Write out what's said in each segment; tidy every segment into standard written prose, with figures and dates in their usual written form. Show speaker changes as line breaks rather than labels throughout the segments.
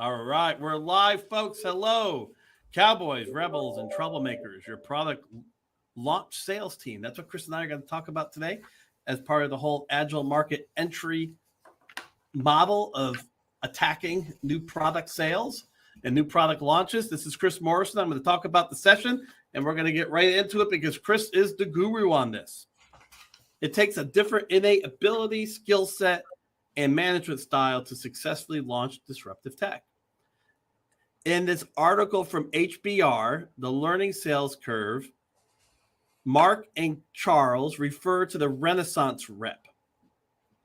All right, we're live, folks. Hello, Cowboys, Rebels, and Troublemakers, your product launch sales team. That's what Chris and I are going to talk about today as part of the whole agile market entry model of attacking new product sales and new product launches. This is Chris Morrison. I'm going to talk about the session, and we're going to get right into it because Chris is the guru on this. It takes a different innate ability, skill set, and management style to successfully launch disruptive tech. In this article from HBR, The Learning Sales Curve, Mark and Charles refer to the Renaissance rep,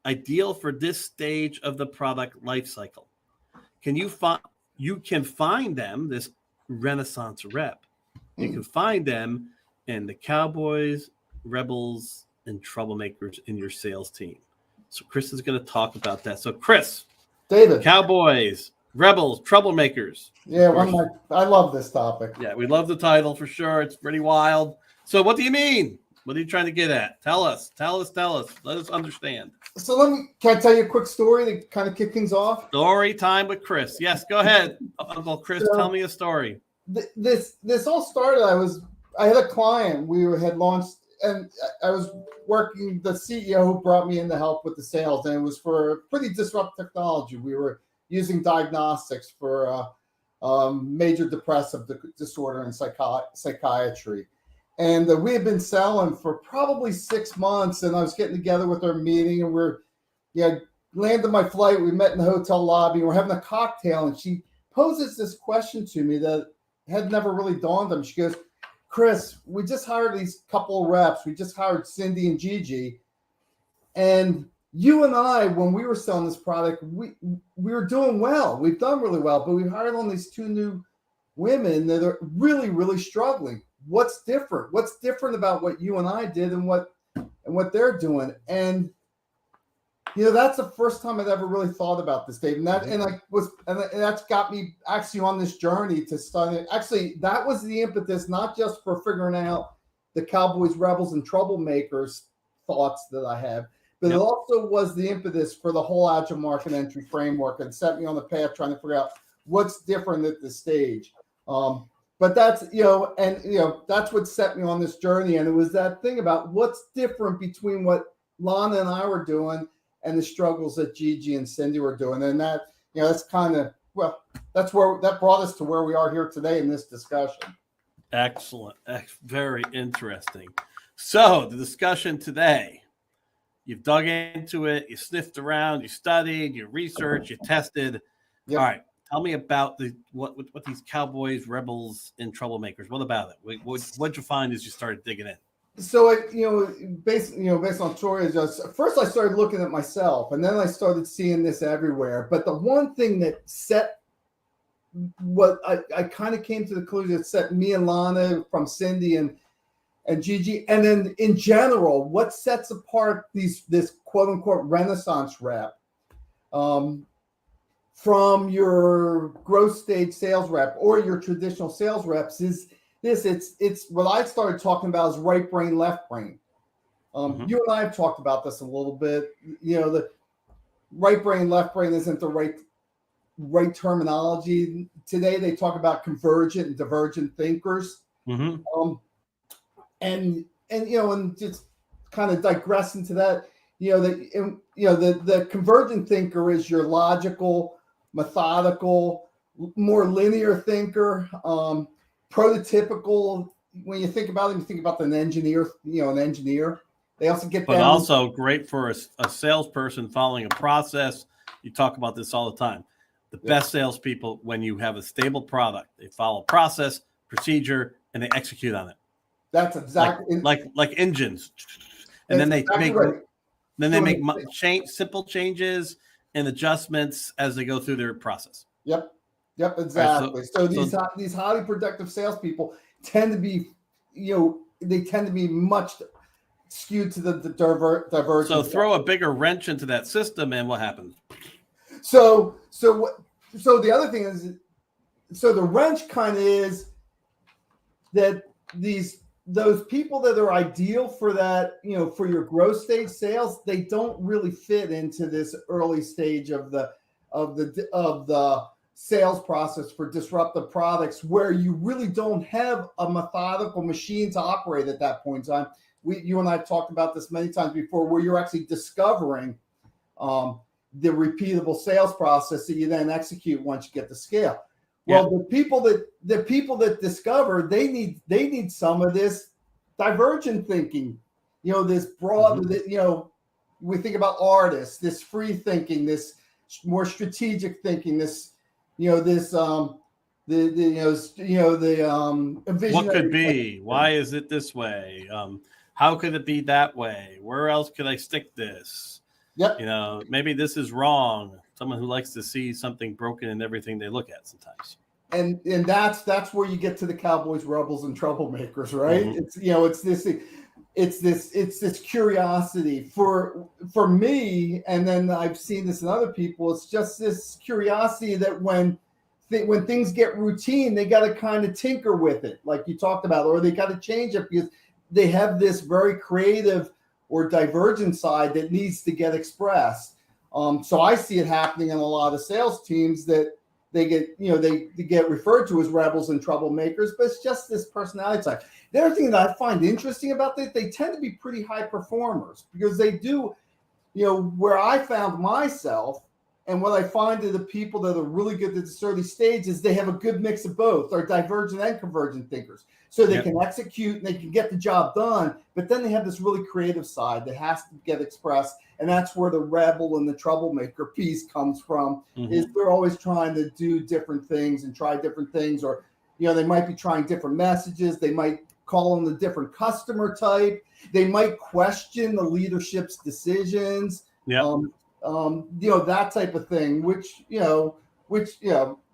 ideal for this stage of the product lifecycle. You can find them, this Renaissance rep. You can find them in the Cowboys, Rebels, and Troublemakers in your sales team. So Chris is going to talk about that. So Chris,
David,
Cowboys, Rebels, Troublemakers.
Yeah, I love this topic.
Yeah, we love the title for sure. It's pretty wild. So what do you mean? What are you trying to get at? Tell us. Let us understand.
So can I tell you a quick story to kind of kick things off?
Story time with Chris. Yes, go ahead. Uncle Chris, tell me a story.
This all started, I had a client we had launched, and I was working, the CEO who brought me in to help with the sales, and it was for pretty disruptive technology. We were using diagnostics for major depressive disorder and psychiatry. And we had been selling for probably 6 months, and I was getting together with our meeting, and landed my flight. We met in the hotel lobby. We're having a cocktail, and she poses this question to me that had never really dawned on me. She goes, "Chris, we just hired these couple of reps. We just hired Cindy and Gigi, and you and I, when we were selling this product, we were doing well. We've done really well, but we hired on these two new women that are really, really struggling. What's different? What's different about what you and I did and what they're doing?" And that's the first time I'd ever really thought about this, Dave. And that's got me actually on this journey to start. Actually, that was the impetus, not just for figuring out the Cowboys, Rebels, and Troublemakers thoughts that I have, but It also was the impetus for the whole agile market entry framework and set me on the path trying to figure out what's different at this stage. But that's, that's what set me on this journey. And it was that thing about what's different between what Lana and I were doing and the struggles that Gigi and Cindy were doing. And that, that's kind of, that brought us to where we are here today in this discussion.
Excellent. Very interesting. So the discussion today, you've dug into it, you sniffed around, you studied, you researched, you tested. Yep. All right. Tell me about what these Cowboys, Rebels, and Troublemakers. What about it? What'd you find as you started digging in?
So based on Troy, first I started looking at myself, and then I started seeing this everywhere. But the one thing that set what I kind of came to the conclusion that set me and Lana from Cindy and Gigi, and then in general, what sets apart this quote unquote Renaissance rep from your growth stage sales rep or your traditional sales reps is this. It's what I started talking about is right brain, left brain. You and I have talked about this a little bit. The right brain, left brain isn't the right terminology. Today they talk about convergent and divergent thinkers. And just kind of digress into that, the convergent thinker is your logical, methodical, more linear thinker, prototypical. When you think about it, you think about an engineer. They also get
but also great for a salesperson following a process. You talk about this all the time. The best salespeople, when you have a stable product, they follow process, procedure, and they execute on it.
That's exactly
like engines, and then they make simple changes and adjustments as they go through their process.
Yep, exactly. Right, so these highly productive salespeople tend to be, they tend to be much skewed to the divergent.
So throw a bigger wrench into that system, and what happens?
So the other thing is, the wrench kind of is that those people that are ideal for that, for your growth stage sales, they don't really fit into this early stage of the sales process for disruptive products where you really don't have a methodical machine to operate at that point in time. You and I have talked about this many times before, where you're actually discovering the repeatable sales process that you then execute once you get to scale. Well, the people that discover, they need some of this divergent thinking, this broad, we think about artists, this free thinking, this more strategic thinking, this vision.
What could be? Why is it this way? How could it be that way? Where else could I stick this?
Yep.
Maybe this is wrong. Someone who likes to see something broken in everything they look at sometimes.
And that's where you get to the Cowboys, Rebels, and Troublemakers, right? Mm-hmm. It's this curiosity for me, and then I've seen this in other people. It's just this curiosity that when things get routine, they got to kind of tinker with it, like you talked about, or they got to change it because they have this very creative or divergent side that needs to get expressed. So I see it happening in a lot of sales teams that they get, they get referred to as rebels and troublemakers, but it's just this personality type. The other thing that I find interesting about that, they tend to be pretty high performers because they do, where I found myself and what I find to the people that are really good at this early stage is they have a good mix of both. They're divergent and convergent thinkers. So they can execute and they can get the job done, but then they have this really creative side that has to get expressed. And that's where the rebel and the troublemaker piece comes from, is they're always trying to do different things and try different things, or, they might be trying different messages. They might call on the different customer type. They might question the leadership's decisions. That type of thing, which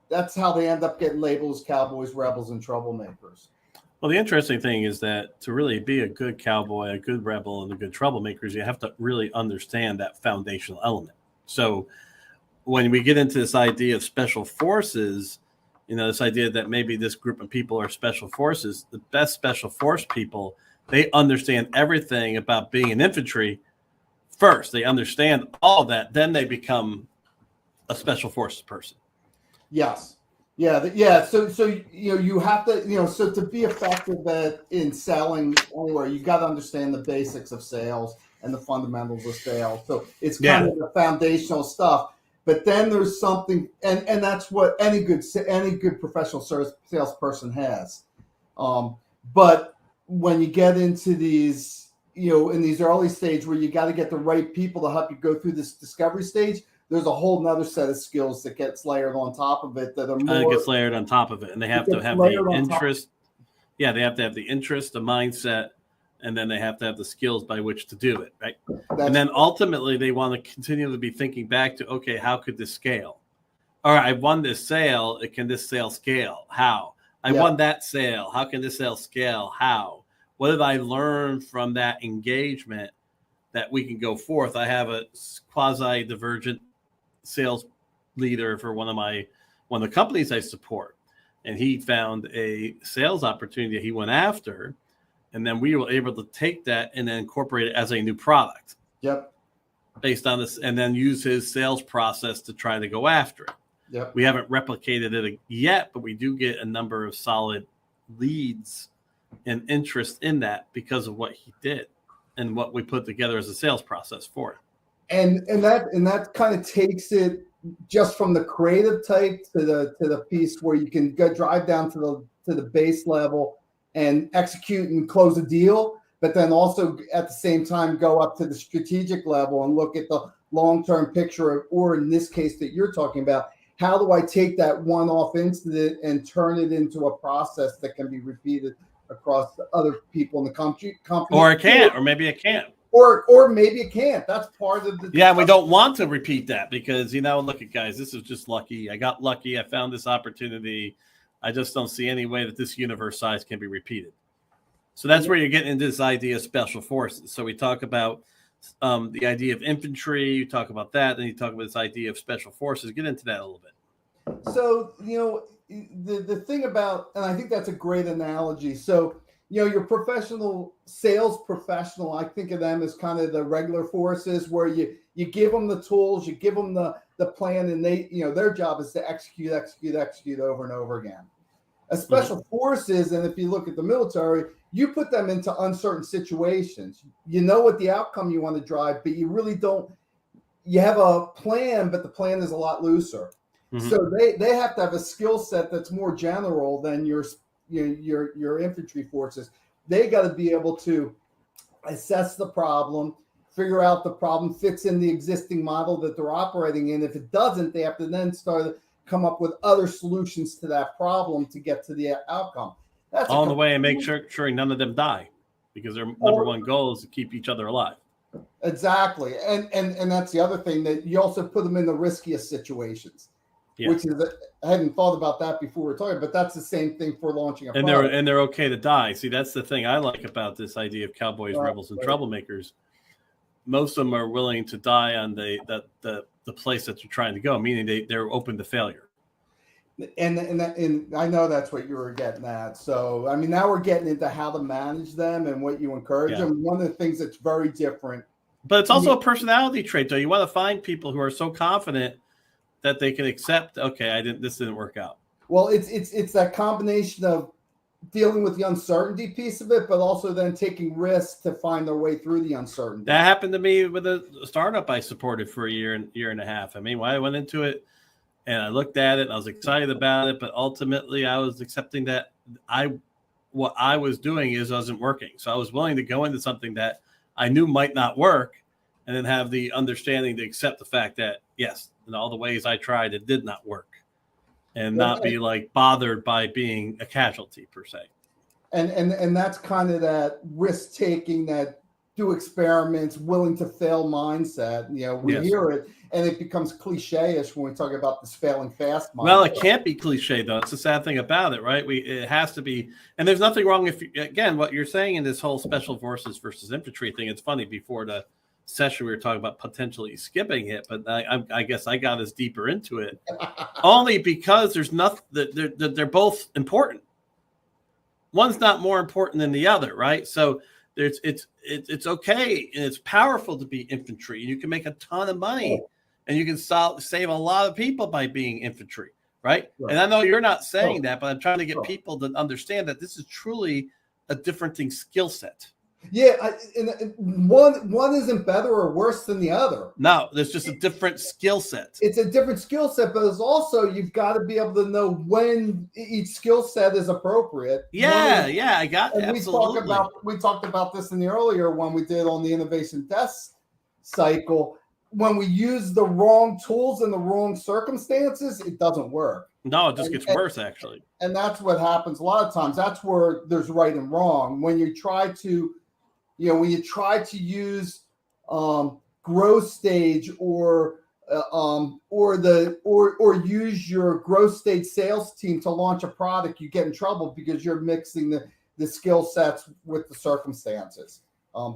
that's how they end up getting labeled as Cowboys, Rebels, and Troublemakers.
Well, the interesting thing is that to really be a good cowboy, a good rebel, and a good troublemakers, you have to really understand that foundational element. So when we get into this idea of special forces, this idea that maybe this group of people are special forces, the best special force people, they understand everything about being an infantry first. They understand all that. Then they become a special forces person.
Yes. Yeah. So you have to, so to be effective in selling anywhere, you got to understand the basics of sales and the fundamentals of sales. So it's kind of the foundational stuff. But then there's something, and that's what any good professional salesperson has. But when you get into these, in these early stage where you got to get the right people to help you go through this discovery stage, there's a whole nother set of skills that gets layered on top of it that are more.
It gets layered on top of it, and they have to have the interest. Yeah, they have to have the interest, the mindset, and then they have to have the skills by which to do it, right? And then ultimately, they want to continue to be thinking back to, okay, how could this scale? All right, I won this sale. Can this sale scale? How? I won that sale. How can this sale scale? How? What did I learn from that engagement that we can go forth? I have a quasi-divergent sales leader for one of the companies I support, and he found a sales opportunity that he went after, and then we were able to take that and then incorporate it as a new product.
Yep.
Based on this, and then use his sales process to try to go after it.
Yep.
We haven't replicated it yet, but we do get a number of solid leads and interest in that because of what he did and what we put together as a sales process for it.
And that kind of takes it just from the creative type to the piece where you can go drive down to the base level and execute and close a deal, but then also at the same time go up to the strategic level and look at the long-term picture, or in this case that you're talking about, how do I take that one-off incident and turn it into a process that can be repeated across the other people in the company?
Or it can't, or maybe it can't.
Or maybe it can't. That's part of the.
Yeah, we don't want to repeat that because, look at guys, this is just lucky. I got lucky. I found this opportunity. I just don't see any way that this universe size can be repeated. So that's where you're getting into this idea of special forces. So we talk about the idea of infantry. You talk about that. Then you talk about this idea of special forces. Get into that a little bit.
So, the thing about, and I think that's a great analogy. So, your professional sales professional, I think of them as kind of the regular forces where you give them the tools, you give them the the plan, and their job is to execute over and over again. A special forces, and if you look at the military, you put them into uncertain situations. You know what the outcome you want to drive, but you really don't. You have a plan, but the plan is a lot looser. So they have to have a skill set that's more general than your infantry forces. They got to be able to assess the problem, figure out the problem fits in the existing model that they're operating in. If it doesn't, they have to then start to come up with other solutions to that problem to get to the outcome. That's
all the way, and make sure none of them die, because their number one goal is to keep each other alive.
Exactly, and that's the other thing, that you also put them in the riskiest situations. Which is, I hadn't thought about that before we're talking, but that's the same thing for launching a product.
And they're okay to die. See, that's the thing I like about this idea of Cowboys, Rebels, and Troublemakers. Most of them are willing to die on the place that they're trying to go, meaning they're open to failure.
And I know that's what you were getting at. So, I mean, now we're getting into how to manage them and what you encourage them. One of the things that's very different.
But it's also a personality trait, though. You want to find people who are so confident that they can accept, okay, this didn't work out.
Well, it's that combination of dealing with the uncertainty piece of it, but also then taking risks to find their way through the uncertainty.
That happened to me with a startup I supported for a year and a half. I mean, I went into it and I looked at it and I was excited about it, but ultimately I was accepting that what I was doing wasn't working. So I was willing to go into something that I knew might not work, and then have the understanding to accept the fact that, yes, in all the ways I tried, it did not work, and not be like bothered by being a casualty per se.
And that's kind of that risk taking, that do experiments, willing to fail mindset. We hear it and it becomes cliche-ish when we talk about this failing fast mindset.
Well, it can't be cliche though. It's the sad thing about it, right? It has to be, and there's nothing wrong if again, what you're saying in this whole special forces versus infantry thing. It's funny, before the session we were talking about potentially skipping it, but I guess I got us deeper into it only because there's nothing that they're both important. One's not more important than the other, right? So it's okay and it's powerful to be infantry, and you can make a ton of money, and you can save a lot of people by being infantry, right? And I know you're not saying that, but I'm trying to get people to understand that this is truly a different skill set.
Yeah, and one isn't better or worse than the other.
No, there's just a different skill set.
It's a different skill set, but it's also, you've got to be able to know when each skill set is appropriate.
I got it.
Absolutely. We talked about this in the earlier one we did on the innovation test cycle. When we use the wrong tools in the wrong circumstances, it doesn't work.
No, it just gets worse, actually.
And that's what happens a lot of times. That's where there's right and wrong. When you try to use growth stage or use your growth stage sales team to launch a product, you get in trouble because you're mixing the skill sets with the circumstances.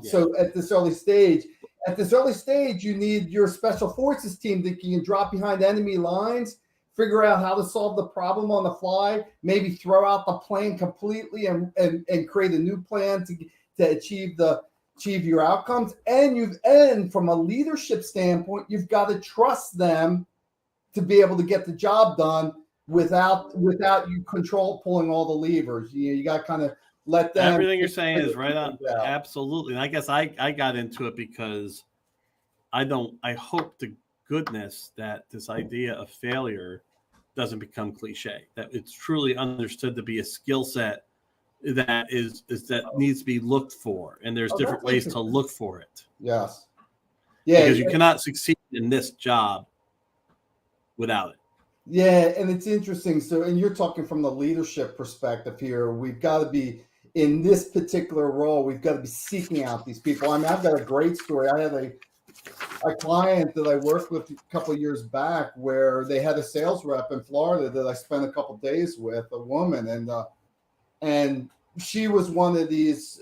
So at this early stage, you need your special forces team that can drop behind enemy lines, figure out how to solve the problem on the fly, maybe throw out the plan completely and create a new plan to achieve your outcomes. And from a leadership standpoint, you've got to trust them to be able to get the job done without you pulling all the levers. You got to kind of let them.
Everything you're saying is right on. Absolutely. And I guess I got into it because I hope to goodness that this idea of failure doesn't become cliche, that it's truly understood to be a skill set that needs to be looked for, and there's different ways to look for it.
Yes.
Because you cannot succeed in this job without it.
Yeah, and it's interesting. So, and you're talking from the leadership perspective here. We've got to be in this particular role. We've got to be seeking out these people. I mean, I've got a great story. I had a client that I worked with a couple of years back where they had a sales rep in Florida that I spent a couple of days with, a woman, and she was one of these,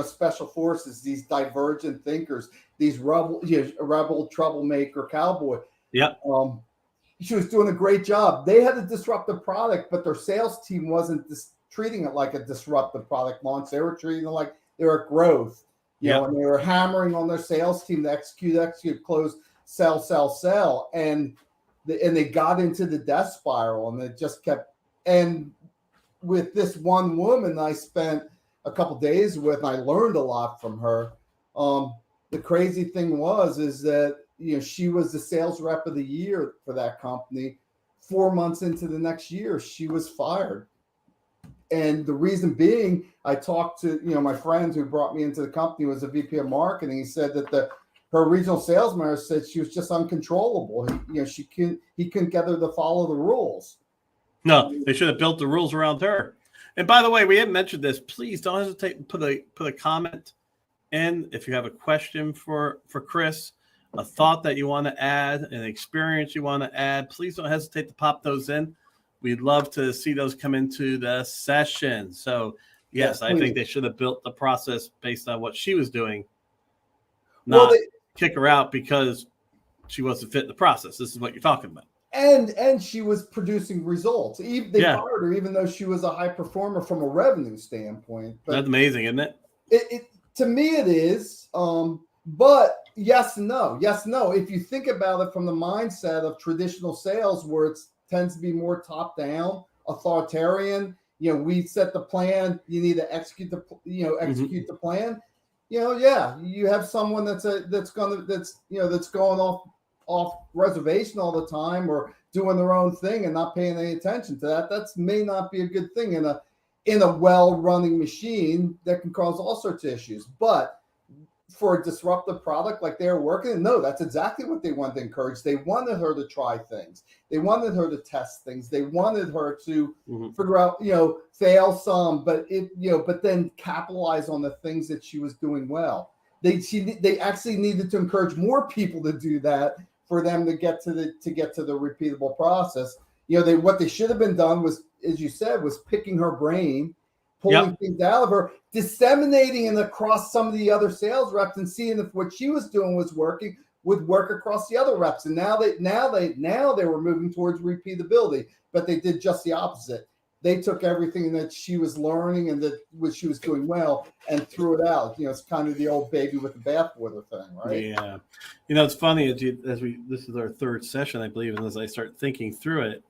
special forces, these divergent thinkers, these rebel troublemaker cowboy.
Yeah.
She was doing a great job. They had a disruptive product, but their sales team wasn't treating it like a disruptive product launch. They were treating it like they were growth, and they were hammering on their sales team to execute, close, sell. And and they got into the death spiral, and it just kept. And with this one woman I spent a couple days with, and I learned a lot from her. The crazy thing is that, she was the sales rep of the year for that company. 4 months into the next year, she was fired. And the reason being, I talked to, my friend who brought me into the company, was a VP of marketing. He said that her regional sales manager said she was just uncontrollable. He couldn't get her to follow the rules.
No, they should have built the rules around her. And by the way, we haven't mentioned this. Please don't hesitate to put a comment in if you have a question for Chris, a thought that you want to add, an experience you want to add. Please don't hesitate to pop those in. We'd love to see those come into the session. So, yes, I think they should have built the process based on what she was doing, not kick her out because she wasn't fit in the process. This is what you're talking about.
And she was producing results. They fired her even though she was a high performer from a revenue standpoint. But
that's amazing, isn't it?
It to me it is. But yes and no. Yes, no. If you think about it from the mindset of traditional sales, where it tends to be more top down, authoritarian. We set the plan. You need to execute the the plan. You have someone that's going off reservation all the time, or doing their own thing and not paying any attention to that. That may not be a good thing in a well-running machine that can cause all sorts of issues. But for a disruptive product like they're working, no, that's exactly what they wanted to encourage. They wanted her to try things. They wanted her to test things. They wanted her to figure out, fail some, but but then capitalize on the things that she was doing well. They actually needed to encourage more people to do that for them to get to the repeatable process. What they should have been done was, as you said, was picking her brain, pulling things out of her, disseminating it across some of the other sales reps, and seeing if what she was doing was working, would work across the other reps. And now they were moving towards repeatability, but they did just the opposite. They took everything that she was learning and that what she was doing well and threw it out. It's kind of the old baby with the bathwater thing, right?
Yeah. It's funny this is our third session, I believe, and as I start thinking through it,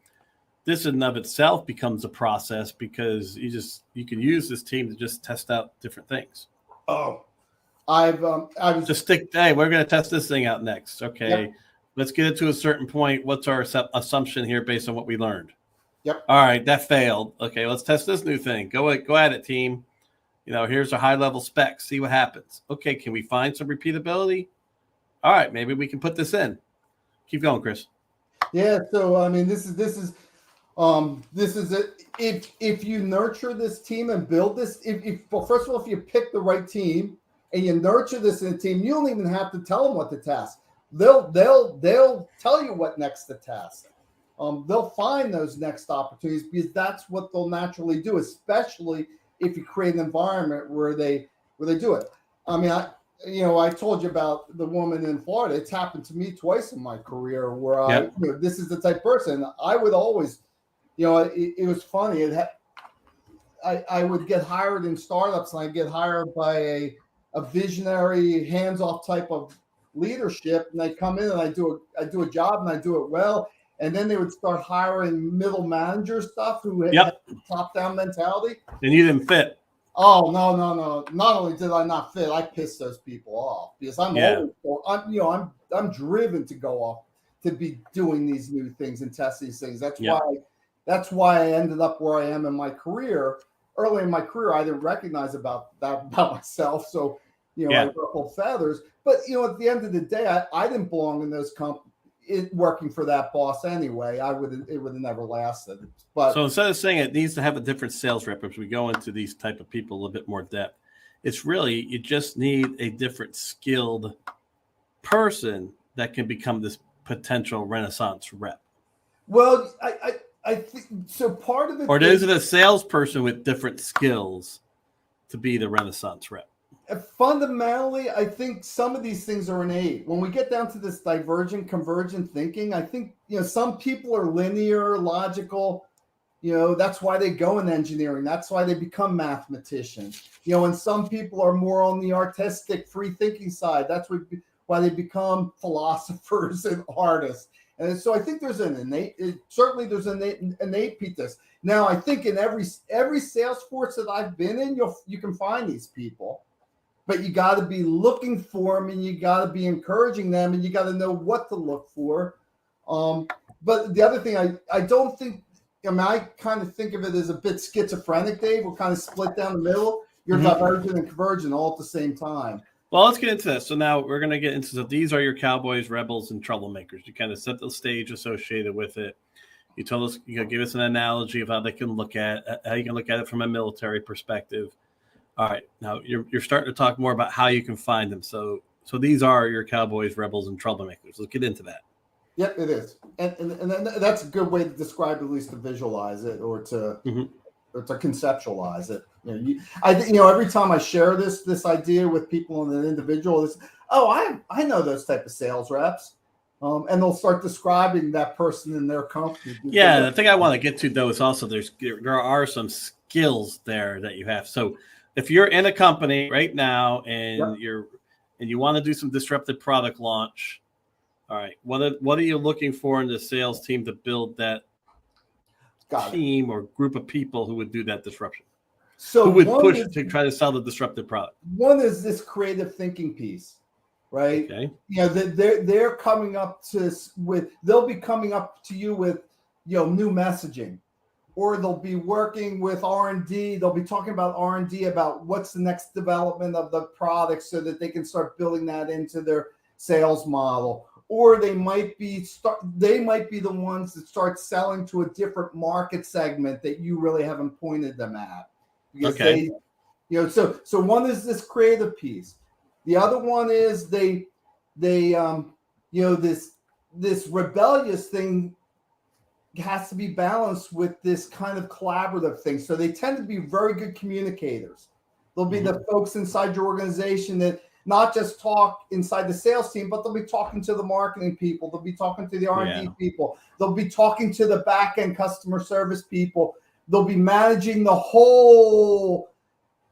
this in and of itself becomes a process, because you can use this team to just test out different things.
Oh, I was
just hey, we're going to test this thing out next. Okay. Yep. Let's get it to a certain point. What's our assumption here based on what we learned?
Yep.
All right, that failed. Okay, let's test this new thing. Go at it, team. Here's a high level specs. See what happens. Okay, can we find some repeatability? All right, maybe we can put this in. Keep going, Chris.
Yeah. So this is it. If you nurture this team and build this, first of all, if you pick the right team and you nurture this in a team, you don't even have to tell them what to test. They'll tell you what next to test. They'll find those next opportunities, because that's what they'll naturally do, especially if you create an environment where they do it. I told you about the woman in Florida. It's happened to me twice in my career where this is the type of person I would always, it was funny. I would get hired in startups, and I get hired by a visionary, hands-off type of leadership, and they come in and I do a job and I do it well. And then they would start hiring middle manager stuff who had top-down mentality.
And you didn't fit.
Oh, no. Not only did I not fit, I pissed those people off, because I'm driven to go off, to be doing these new things and test these things. That's why I ended up where I am in my career. Early in my career, I didn't recognize about myself. So, I ruffled feathers. But, at the end of the day, I didn't belong in those companies. Working for that boss anyway, it would have never lasted. But
so instead of saying it needs to have a different sales rep, as we go into these type of people a little bit more depth, it's really, you just need a different skilled person that can become this potential Renaissance rep.
Well, I think so. Part of it,
or is it a salesperson with different skills to be the Renaissance rep?
Fundamentally, I think some of these things are innate. When we get down to this divergent, convergent thinking, I think, some people are linear, logical. That's why they go in engineering. That's why they become mathematicians. And some people are more on the artistic, free thinking side. That's why they become philosophers and artists. And so I think there's an innate, certainly there's an innate piece to this. Now, I think in every sales force that I've been in, you can find these people, but you got to be looking for them, and you got to be encouraging them, and you got to know what to look for. But the other thing, I don't think, I kind of think of it as a bit schizophrenic, Dave. We're kind of split down the middle. You're divergent and convergent all at the same time.
Well, let's get into this. So now we're going to get into, so these are your Cowboys, Rebels, and Troublemakers. You kind of set the stage associated with it. You told us, you give us an analogy of how they can look at, how you can look at it from a military perspective. All right, now you're starting to talk more about how you can find them. So these are your Cowboys, Rebels, and Troublemakers. Let's get into that.
Yep, it is, and that's a good way to describe, at least to visualize it, or to conceptualize it. Every time I share this idea with people in an individual, it's, I know those type of sales reps, and they'll start describing that person in their company.
Yeah, the thing I want to get to though is also there are some skills there that you have. So if you're in a company right now and you want to do some disruptive product launch, all right, what are you looking for in the sales team to build that team or group of people who would do that disruption? So who would push to try to sell the disruptive product? One
is this creative thinking piece, right?
Okay.
They're coming up they'll be coming up to you with new messaging, or they'll be working with R&D. They'll be talking about R&D, about what's the next development of the product, so that they can start building that into their sales model. Or they might be the ones that start selling to a different market segment that you really haven't pointed them at. Because so one is this creative piece. The other one is this rebellious thing has to be balanced with this kind of collaborative thing. So they tend to be very good communicators. They'll be the folks inside your organization that not just talk inside the sales team, but they'll be talking to the marketing people. They'll be talking to the R&D people. They'll be talking to the back-end customer service people. They'll be managing the whole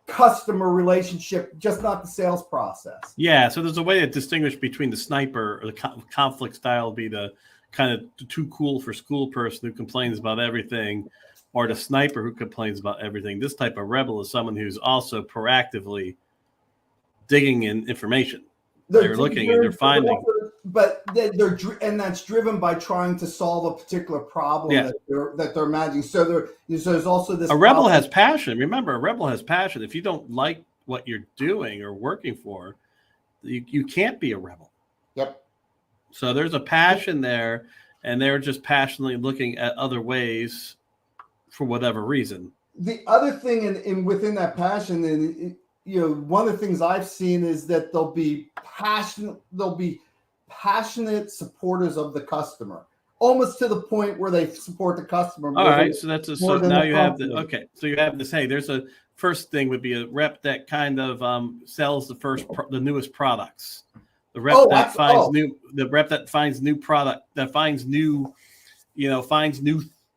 customer relationship, just not the sales process.
Yeah, so there's a way to distinguish between the sniper, or the conflict style, be the kind of too cool for school person who complains about everything, or the sniper who complains about everything. This type of rebel is someone who's also proactively digging in information. They're looking and they're finding.
But that's driven by trying to solve a particular problem that they're imagining. So there's also this.
A rebel has passion. Remember, a rebel has passion. If you don't like what you're doing or working for, you can't be a rebel.
Yep.
So there's a passion there, and they're just passionately looking at other ways for whatever reason.
The other thing in within that passion, and one of the things I've seen is that they'll be passionate supporters of the customer, almost to the point where they support the customer.
All right, so now you have so you have this. Hey, there's a first thing would be a rep that kind of sells the newest products. The rep that finds new product, that finds new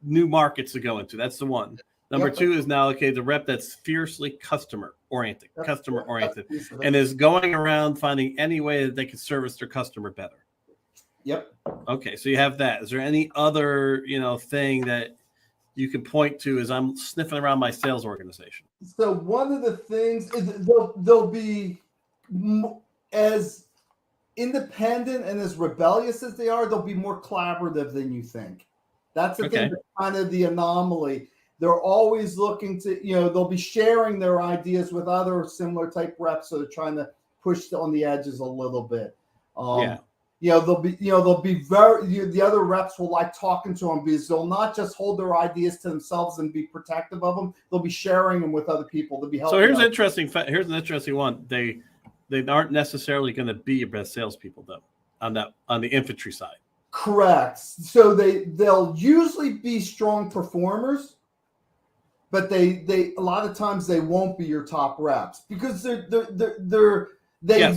markets to go into. That's the one. Number two is now, the rep that's fiercely customer oriented, and is going around finding any way that they can service their customer better.
Yep.
Okay, so you have that. Is there any other, thing that you can point to as I'm sniffing around my sales organization?
So one of the things is they'll be as independent and as rebellious as they are. They'll be more collaborative than you think. That's the thing. That's kind of the anomaly. They're always looking to, they'll be sharing their ideas with other similar type reps. So they're trying to push on the edges a little bit. They'll be very, the other reps will like talking to them, because they'll not just hold their ideas to themselves and be protective of them. They'll be sharing them with other people to be helpful.
So here's an interesting one. They aren't necessarily going to be your best salespeople though, on the infantry side.
Correct. So they'll usually be strong performers, but they a lot of times they won't be your top reps, because they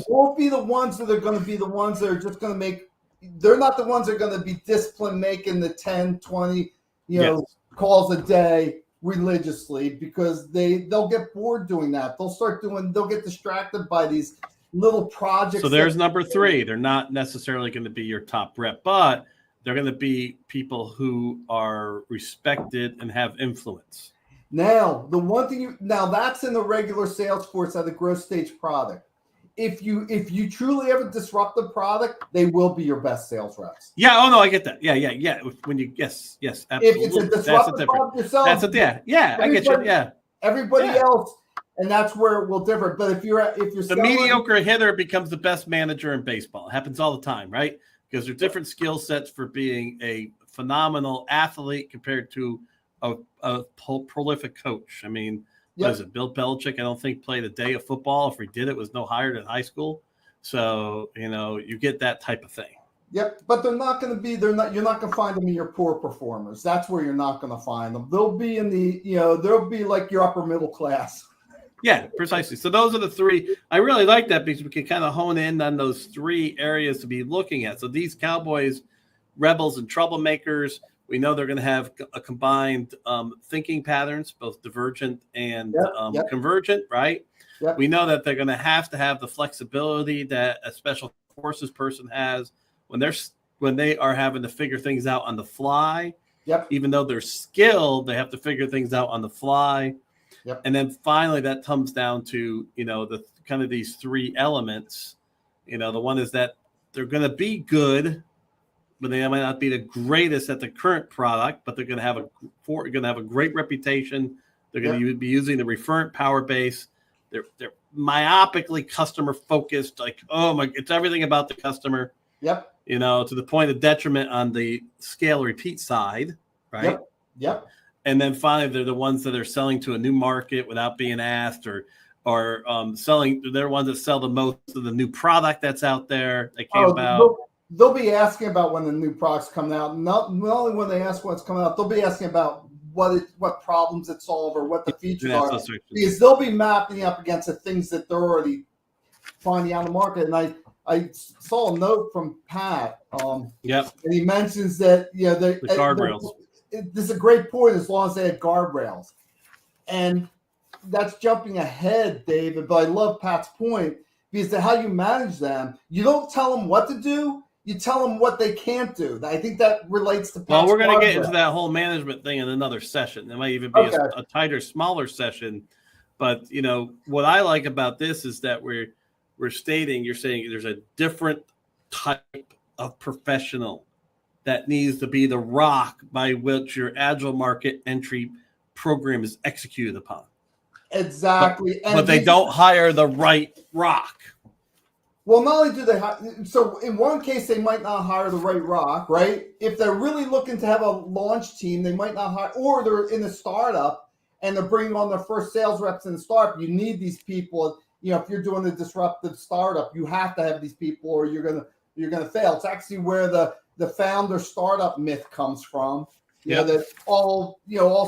won't be the ones that are going to be the ones that are just going to make. They're not the ones that are going to be disciplined, making the 10, 20, calls a day religiously, because they'll get bored doing that. They'll get distracted by these little projects.
So there's number three. They're not necessarily going to be your top rep, but they're going to be people who are respected and have influence.
Now, the one thing that's in the regular sales force at the growth stage product. If you truly have a disruptive product, they will be your best sales reps.
Yeah. Oh no, I get that. Yeah. When you yes, absolutely.
If it's a disruptive product yourself,
I get you. Yeah.
Everybody else, and that's where it will differ. But if you're
the mediocre hitter becomes the best manager in baseball. It happens all the time, right? Because there's different skill sets for being a phenomenal athlete compared to a prolific coach. I mean, what is it? Bill Belichick, I don't think played a day of football. If he did, it was no higher than high school. So, you get that type of thing.
Yep. But you're not going to find them in your poor performers. That's where you're not going to find them. They'll be in they'll be like your upper middle class.
Yeah, precisely. So those are the three. I really like that because we can kind of hone in on those three areas to be looking at. So these Cowboys, rebels, and troublemakers, we know they're going to have a combined thinking patterns, both divergent and convergent, right?
Yep.
We know that they're going to have the flexibility that a special forces person has when they are having to figure things out on the fly.
Yep.
Even though they're skilled, they have to figure things out on the fly.
Yep.
And then finally, that comes down to, the kind of these three elements. The one is that they're going to be good, but they might not be the greatest at the current product, but they're going to have a great reputation. They're going to be using the referent power base. They're myopically customer focused. Like, it's everything about the customer.
Yep.
To the point of detriment on the scale repeat side, right?
Yep.
And then finally, they're the ones that are selling to a new market without being asked, or selling. They're ones that sell the most of the new product that's out there. That came about.
They'll be asking about when the new products come out. Not only when they ask what's coming out, they'll be asking about what problems it solves or what the features are. Because they'll be mapping up against the things that they're already finding out in the market. And I saw a note from Pat. And he mentions that the
guardrails.
This is a great point as long as they had guardrails. And that's jumping ahead, David, but I love Pat's point because how you manage them, you don't tell them what to do, you tell them what they can't do. I think that relates to Pat's
Well, we're going to get into that whole management thing in another session. It might even be a tighter, smaller session. But, what I like about this is that you're saying there's a different type of professional that needs to be the rock by which your agile market entry program is executed upon.
Exactly.
But they don't hire the right rock.
Well, not only do they hire, so in one case, they might not hire the right rock, right? If they're really looking to have a launch team, they might not hire, or they're in a startup and they're bringing on their first sales reps in the startup. You need these people. If you're doing a disruptive startup, you have to have these people or you're gonna fail. It's actually where the founder startup myth comes from. That all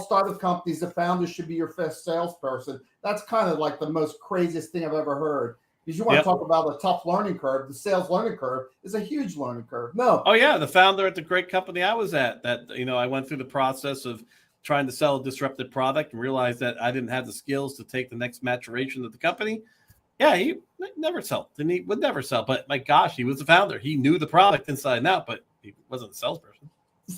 startup companies, the founder should be your first salesperson. That's kind of like the most craziest thing I've ever heard. Because you want to talk about a tough learning curve. The sales learning curve is a huge learning curve. No.
Oh yeah, the founder at the great company I was at, that I went through the process of trying to sell a disruptive product and realized that I didn't have the skills to take the next maturation of the company. Yeah, he never sell. He would never sell. But my gosh, he was the founder. He knew the product inside and out, but he wasn't a salesperson.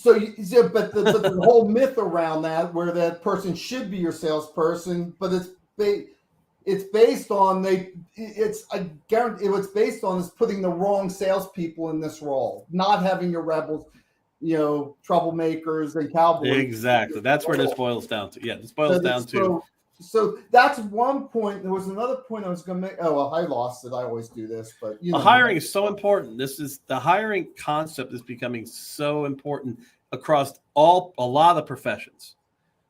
But the whole myth around that, where that person should be your salesperson, but it's based on I guarantee it's based on is putting the wrong salespeople in this role, not having your rebels, troublemakers and Cowboys.
Exactly. That's where this boils down to. Yeah, this boils down to.
So that's one point. There was another point I was going to make. Oh, well, I lost it. I always do this, but
hiring is so important. The hiring concept is becoming so important across a lot of professions.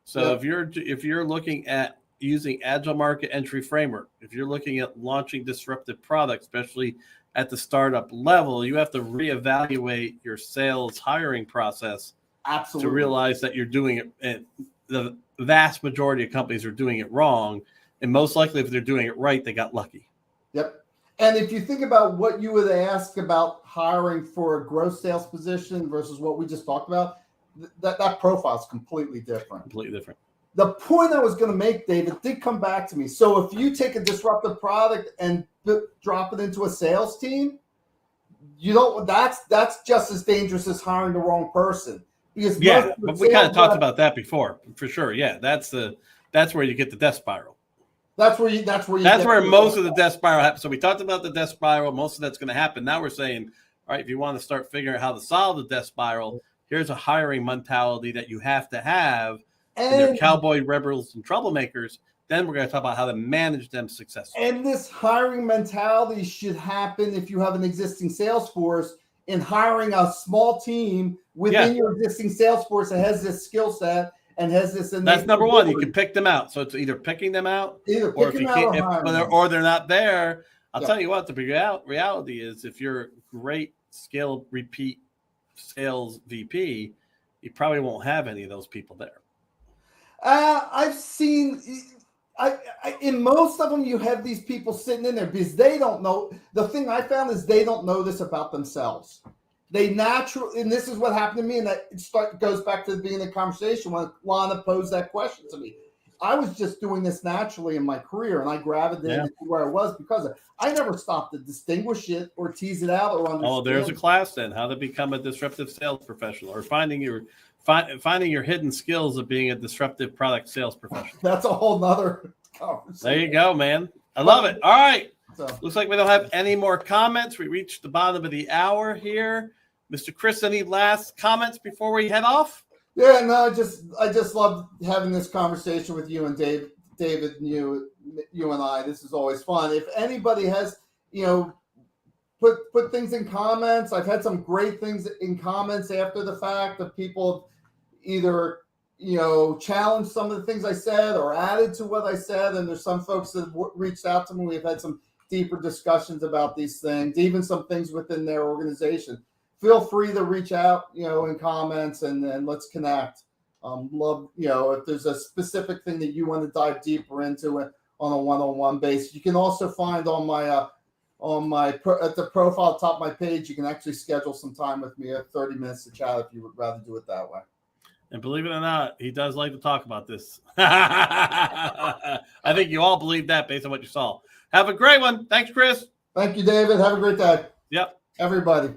So if you're looking at using agile market entry framework, if you're looking at launching disruptive products, especially at the startup level, you have to reevaluate your sales hiring process.
Absolutely.
To realize that you're doing it. And the vast majority of companies are doing it wrong, and most likely if they're doing it right, they got lucky.
Yep. And if you think about what you would ask about hiring for a growth sales position versus what we just talked about, that profile is completely different.
Completely different.
The point I was going to make, David, did come back to me. So if you take a disruptive product and drop it into a sales team, you don't. That's just as dangerous as hiring the wrong person. Because
yeah, but we kind of talked about that before, for sure. Yeah, that's where you get the death spiral.
That's where
most of the death spiral happens. So we talked about the death spiral. Most of that's going to happen. Now we're saying, all right, if you want to start figuring out how to solve the death spiral, here's a hiring mentality that you have to have. And they're cowboy rebels and troublemakers. Then we're going to talk about how to manage them successfully.
And this hiring mentality should happen if you have an existing sales force in hiring a small team within your existing sales force that has this skill set and has this.
That's number one. You can pick them out. So it's either picking them out, or they're not there. I'll tell you what, the reality is if you're a great scale repeat sales VP, you probably won't have any of those people there.
I've seen, in most of them, you have these people sitting in there because they don't know. The thing I found is they don't know this about themselves. They naturally, and this is what happened to me, and that goes back to the beginning of the conversation when Lana posed that question to me. I was just doing this naturally in my career, and I gravitated to where I was because I never stopped to distinguish it or tease it out or understand.
Oh, there's a class then, how to become a disruptive sales professional, or finding your hidden skills of being a disruptive product sales professional.
That's a whole nother conversation.
There you go, man. I love it. All right. Looks like we don't have any more comments. We reached the bottom of the hour here. Mr. Chris, any last comments before we head off?
Yeah, no, I just love having this conversation with you and David and you and I. This is always fun. If anybody has, put things in comments. I've had some great things in comments after the fact of people either challenged some of the things I said or added to what I said. And there's some folks that reached out to me. We've had some deeper discussions about these things, even some things within their organization. Feel free to reach out, in comments and let's connect. Love, if there's a specific thing that you want to dive deeper into it on a one-on-one basis. You can also find on my at the profile top of my page, you can actually schedule some time with me at 30 minutes to chat if you would rather do it that way.
And believe it or not, he does like to talk about this. I think you all believe that based on what you saw. Have a great one. Thanks, Chris.
Thank you, David. Have a great day.
Yep.
Everybody.